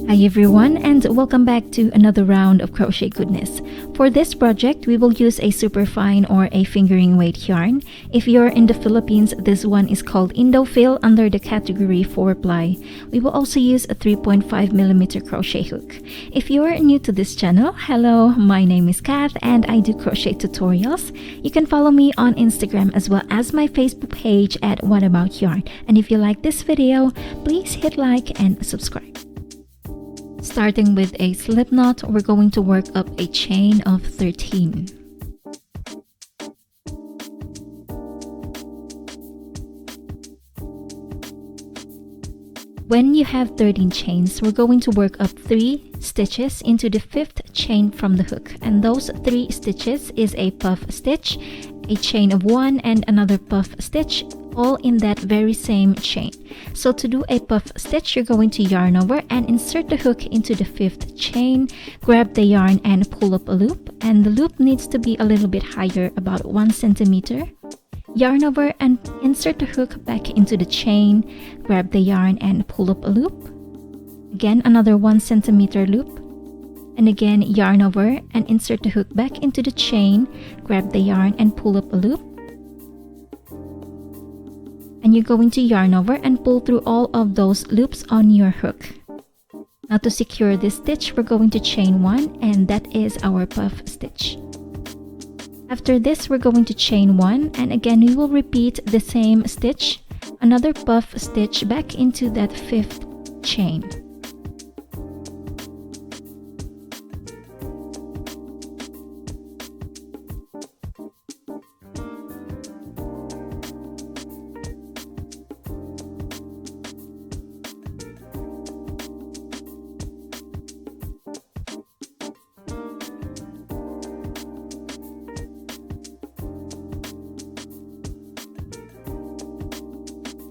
Hi everyone, and welcome back to another round of crochet goodness. For this project, we will use a superfine or a fingering weight yarn. If you're in the Philippines, this one is called Indophil under the category 4-ply. We will also use a 3.5mm crochet hook. If you're new to this channel, hello, my name is Kath and I do crochet tutorials. You can follow me on Instagram as well as my Facebook page at What About Yarn. And if you like this video, please hit like and subscribe. Starting with a slip knot, we're going to work up a chain of 13. When you have 13 chains, we're going to work up 3 stitches into the 5th chain from the hook. And those 3 stitches is a puff stitch, a chain of 1, and another puff stitch, all in that very same chain. So to do a puff stitch, you're going to yarn over and insert the hook into the 5th chain, grab the yarn and pull up a loop, and the loop needs to be a little bit higher, about 1 centimeter. Yarn over and insert the hook back into the chain, grab the yarn and pull up a loop. Again, another 1 centimeter loop. And again, yarn over and insert the hook back into the chain, grab the yarn and pull up a loop. And you're going to yarn over and pull through all of those loops on your hook. Now to secure this stitch, we're going to chain 1, and that is our puff stitch. After this, we're going to chain 1, and again we will repeat the same stitch, another puff stitch back into that 5th chain.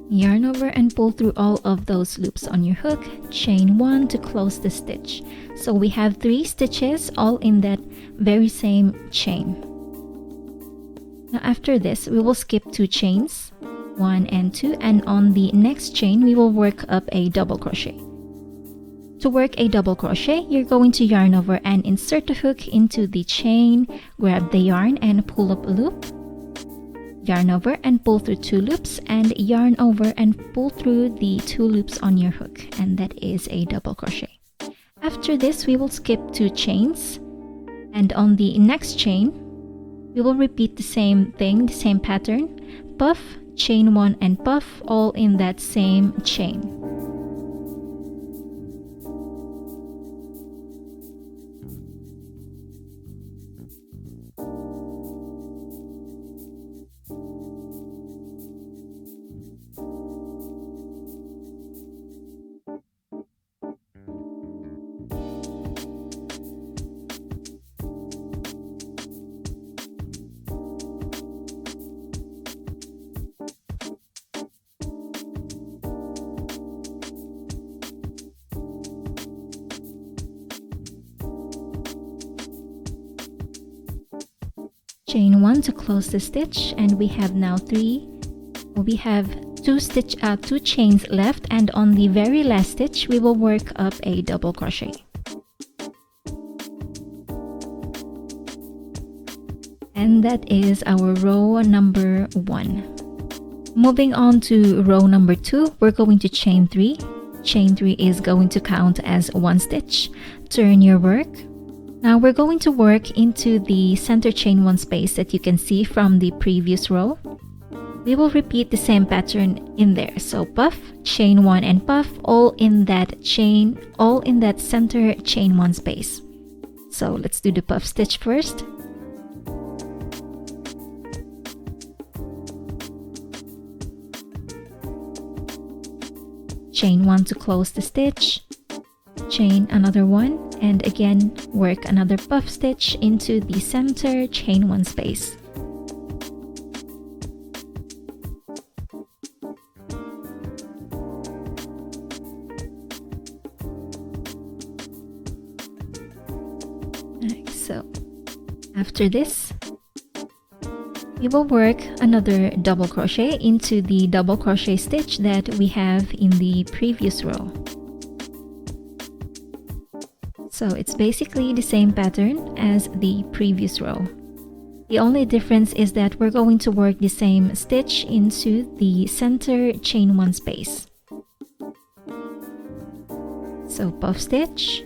Yarn over and pull through all of those loops on your hook, chain 1 to close the stitch. So we have 3 stitches all in that very same chain. Now after this, we will skip 2 chains, 1 and 2, and on the next chain, we will work up a double crochet. To work a double crochet, you're going to yarn over and insert the hook into the chain, grab the yarn and pull up a loop. Yarn over and pull through 2 loops, and yarn over and pull through the 2 loops on your hook, and that is a double crochet. After this, we will skip 2 chains, and on the next chain we will repeat the same thing, the same pattern, puff, chain 1 and puff, all in that same chain. Chain 1 to close the stitch, and we have now 2 chains left, and on the very last stitch we will work up a double crochet. And that is our row number 1. Moving on to row number 2, we're going to chain 3. Chain 3 is going to count as 1 stitch. Turn your work. Now we're going to work into the center chain 1 space that you can see from the previous row. We will repeat the same pattern in there. So puff, chain 1 and puff, all in that chain, all in that center chain 1 space. So let's do the puff stitch first. Chain 1 to close the stitch, chain another 1, and again work another puff stitch into the center chain 1 space. Alright, so after this, we will work another double crochet into the double crochet stitch that we have in the previous row. So it's basically the same pattern as the previous row. The only difference is that we're going to work the same stitch into the center chain 1 space. So puff stitch,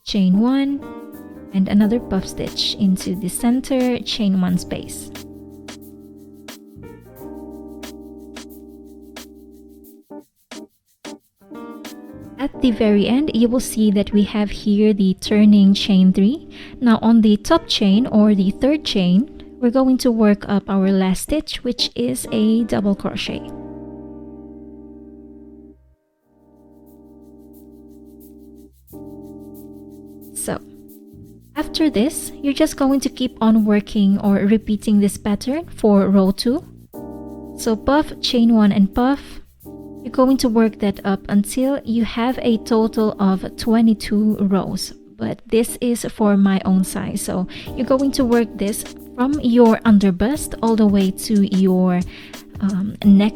chain 1, and another puff stitch into the center chain 1 space. At the very end, you will see that we have here the turning chain 3. Now on the top chain or the third chain, we're going to work up our last stitch, which is a double crochet. So after this, you're just going to keep on working or repeating this pattern for row 2. So puff, chain 1 and puff. You're going to work that up until you have a total of 22 rows. But this is for my own size. So you're going to work this from your underbust all the way to your neck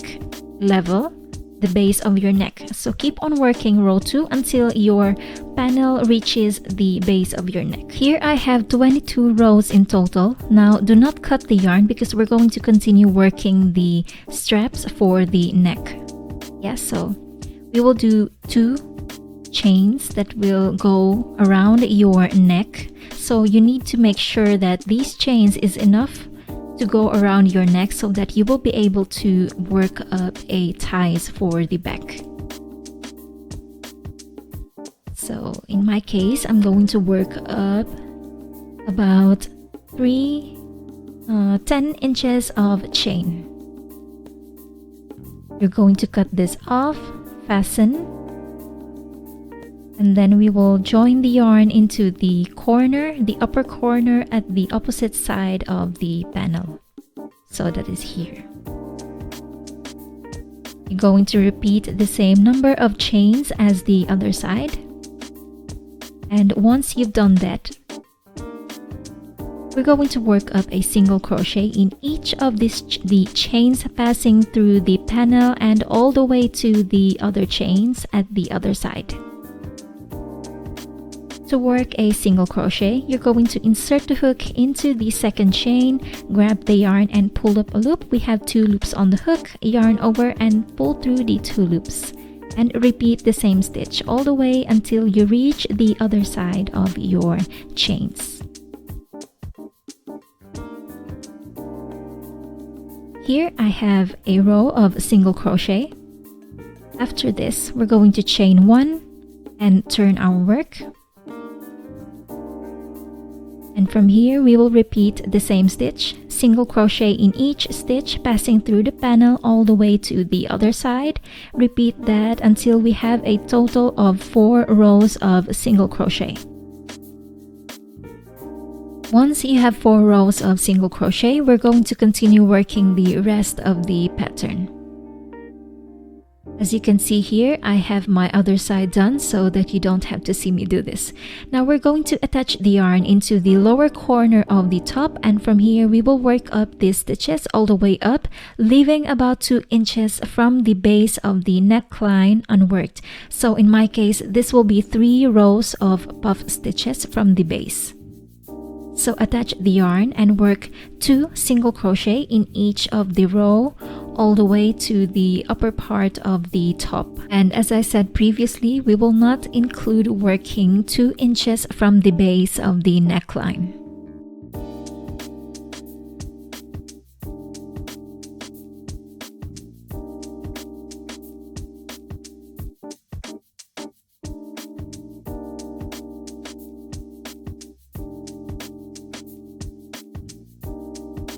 level, the base of your neck. So keep on working row 2 until your panel reaches the base of your neck. Here I have 22 rows in total. Now do not cut the yarn because we're going to continue working the straps for the neck. Yes, so we will do 2 chains that will go around your neck. So you need to make sure that these chains is enough to go around your neck so that you will be able to work up a ties for the back. So in my case, I'm going to work up about 10 inches of chain. You're going to cut this off, fasten, and then we will join the yarn into the corner, the upper corner at the opposite side of the panel. So that is here. You're going to repeat the same number of chains as the other side. And once you've done that, we're going to work up a single crochet in each of the chains passing through the panel and all the way to the other chains at the other side. To work a single crochet, you're going to insert the hook into the second chain, grab the yarn and pull up a loop. We have 2 loops on the hook, yarn over and pull through the 2 loops. And repeat the same stitch all the way until you reach the other side of your chains. Here I have a row of single crochet. After this, we're going to chain 1 and turn our work. And from here, we will repeat the same stitch, single crochet in each stitch, passing through the panel all the way to the other side. Repeat that until we have a total of 4 rows of single crochet. Once you have 4 rows of single crochet, we're going to continue working the rest of the pattern. As you can see here, I have my other side done so that you don't have to see me do this. Now we're going to attach the yarn into the lower corner of the top, and from here we will work up these stitches all the way up, leaving about 2 inches from the base of the neckline unworked. So in my case, this will be 3 rows of puff stitches from the base. So attach the yarn and work 2 single crochet in each of the row all the way to the upper part of the top. And as I said previously, we will not include working 2 inches from the base of the neckline.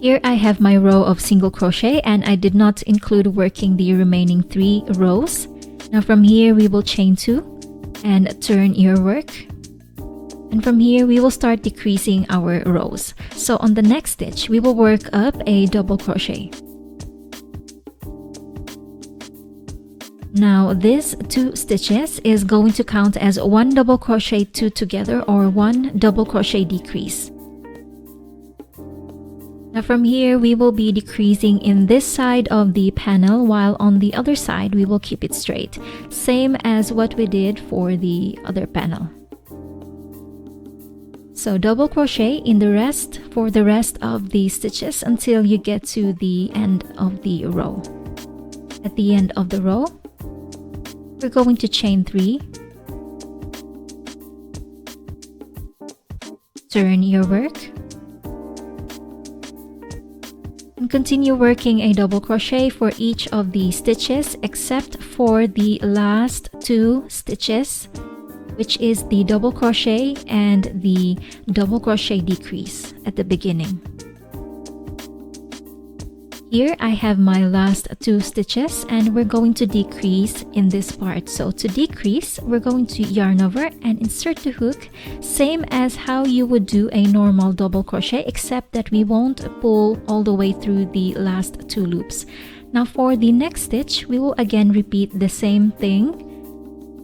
Here I have my row of single crochet and I did not include working the remaining 3 rows. Now from here we will chain 2 and turn your work. And from here we will start decreasing our rows. So on the next stitch we will work up a double crochet. Now this 2 stitches is going to count as 1 double crochet 2 together or 1 double crochet decrease. Now from here, we will be decreasing in this side of the panel, while on the other side, we will keep it straight. Same as what we did for the other panel. So double crochet in the rest for the rest of the stitches until you get to the end of the row. At the end of the row, we're going to chain 3. Turn your work. And continue working a double crochet for each of the stitches except for the last 2 stitches, which is the double crochet and the double crochet decrease at the beginning. Here I have my last 2 stitches and we're going to decrease in this part. So to decrease, we're going to yarn over and insert the hook, same as how you would do a normal double crochet, except that we won't pull all the way through the last 2 loops. Now for the next stitch, we will again repeat the same thing.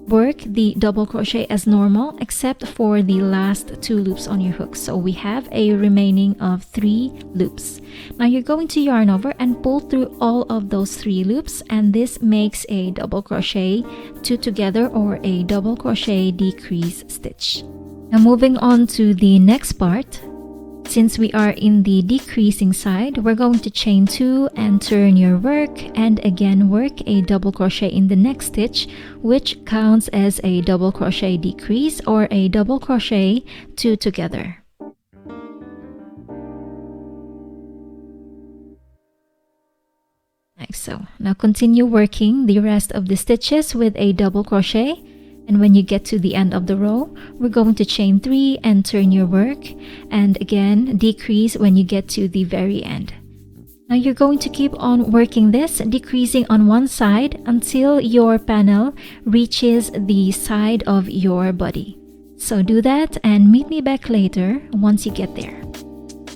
Work the double crochet as normal except for the last 2 loops on your hook. So we have a remaining of 3 loops. Now you're going to yarn over and pull through all of those 3 loops, and this makes a double crochet 2 together or a double crochet decrease stitch. Now moving on to the next part. Since we are in the decreasing side, we're going to chain 2 and turn your work, and again work a double crochet in the next stitch, which counts as a double crochet decrease or a double crochet 2 together. Like so. Now continue working the rest of the stitches with a double crochet. And when you get to the end of the row, we're going to chain 3 and turn your work, and again decrease when you get to the very end. Now you're going to keep on working this, decreasing on one side until your panel reaches the side of your body. So do that and meet me back later once you get there.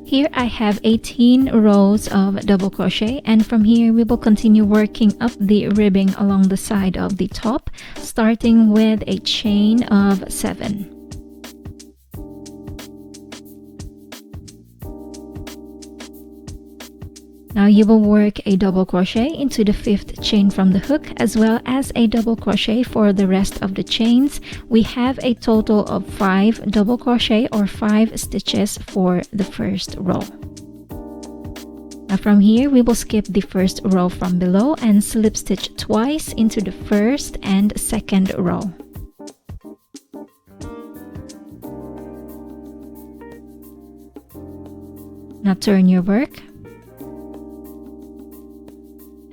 Here I have 18 rows of double crochet, and from here we will continue working up the ribbing along the side of the top, starting with a chain of 7. Now you will work a double crochet into the 5th chain from the hook, as well as a double crochet for the rest of the chains. We have a total of 5 double crochet or 5 stitches for the first row. Now from here we will skip the first row from below and slip stitch twice into the first and second row. Now turn your work.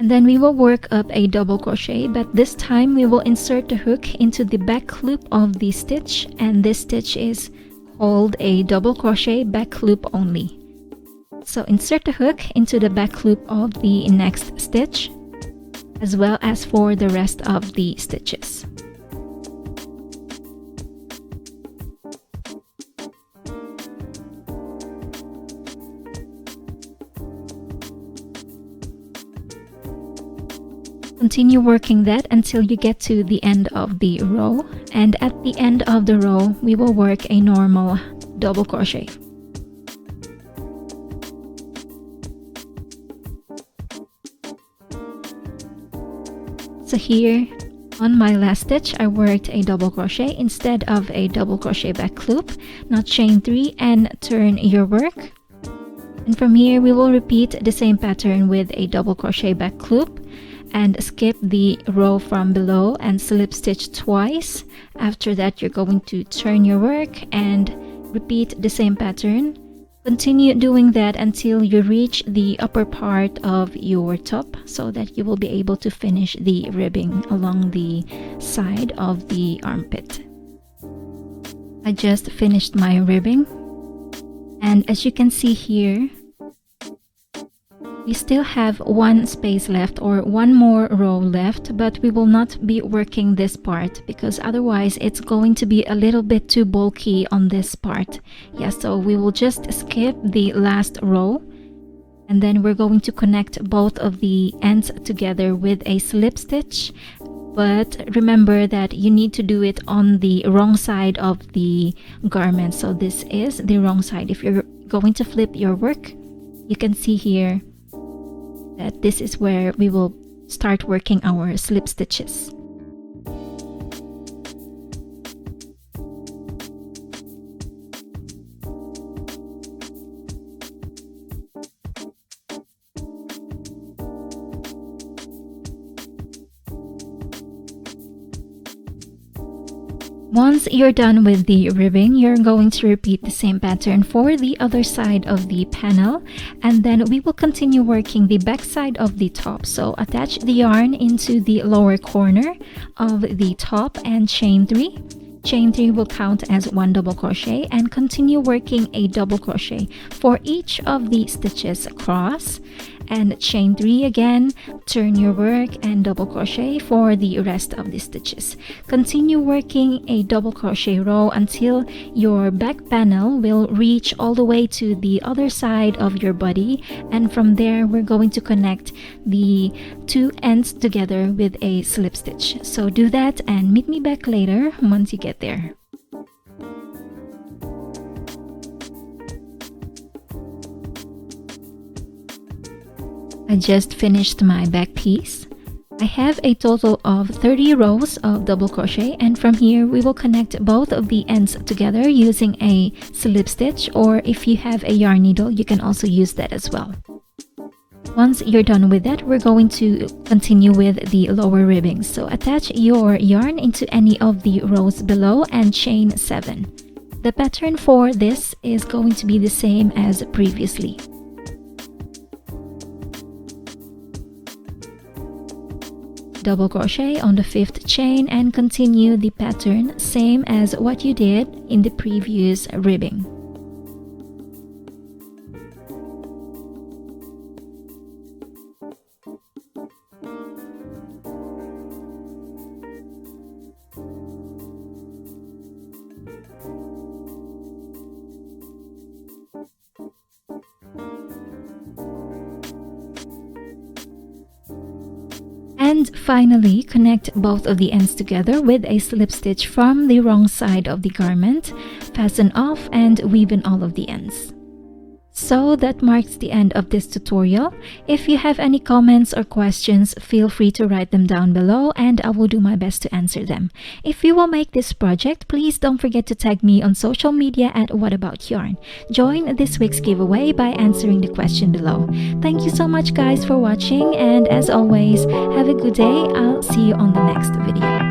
And then we will work up a double crochet, but this time we will insert the hook into the back loop of the stitch, and this stitch is called a double crochet back loop only. So insert the hook into the back loop of the next stitch, as well as for the rest of the stitches. Continue working that until you get to the end of the row, and at the end of the row we will work a normal double crochet. So here on my last stitch I worked a double crochet instead of a double crochet back loop. Now chain 3 and turn your work, and from here we will repeat the same pattern with a double crochet back loop and skip the row from below and slip stitch twice. After that you're going to turn your work and repeat the same pattern. Continue doing that until you reach the upper part of your top, so that you will be able to finish the ribbing along the side of the armpit. I just finished my ribbing, and as you can see here, we still have 1 space left or 1 more row left, but we will not be working this part because otherwise it's going to be a little bit too bulky on this part. Yeah, so we will just skip the last row, and then we're going to connect both of the ends together with a slip stitch. But remember that you need to do it on the wrong side of the garment. So this is the wrong side. If you're going to flip your work, you can see here that this is where we will start working our slip stitches. Once you're done with the ribbing, you're going to repeat the same pattern for the other side of the panel, and then we will continue working the back side of the top. So attach the yarn into the lower corner of the top and chain 3. Chain 3 will count as 1 double crochet, and continue working a double crochet for each of the stitches across, and chain 3 again, turn your work and double crochet for the rest of the stitches. Continue working a double crochet row until your back panel will reach all the way to the other side of your body, and from there we're going to connect the 2 ends together with a slip stitch. So do that and meet me back later once you get there. I just finished my back piece. I have a total of 30 rows of double crochet, and from here we will connect both of the ends together using a slip stitch, or if you have a yarn needle you can also use that as well. Once you're done with that, we're going to continue with the lower ribbing. So attach your yarn into any of the rows below and chain 7. The pattern for this is going to be the same as previously. Double crochet on the 5th chain and continue the pattern same as what you did in the previous ribbing. And finally, connect both of the ends together with a slip stitch from the wrong side of the garment. Fasten off and weave in all of the ends. So that marks the end of this tutorial. If you have any comments or questions, feel free to write them down below and I will do my best to answer them. If you will make this project, please don't forget to tag me on social media at What About Yarn. Join this week's giveaway by answering the question below. Thank you so much guys for watching, and as always, have a good day. I'll see you on the next video.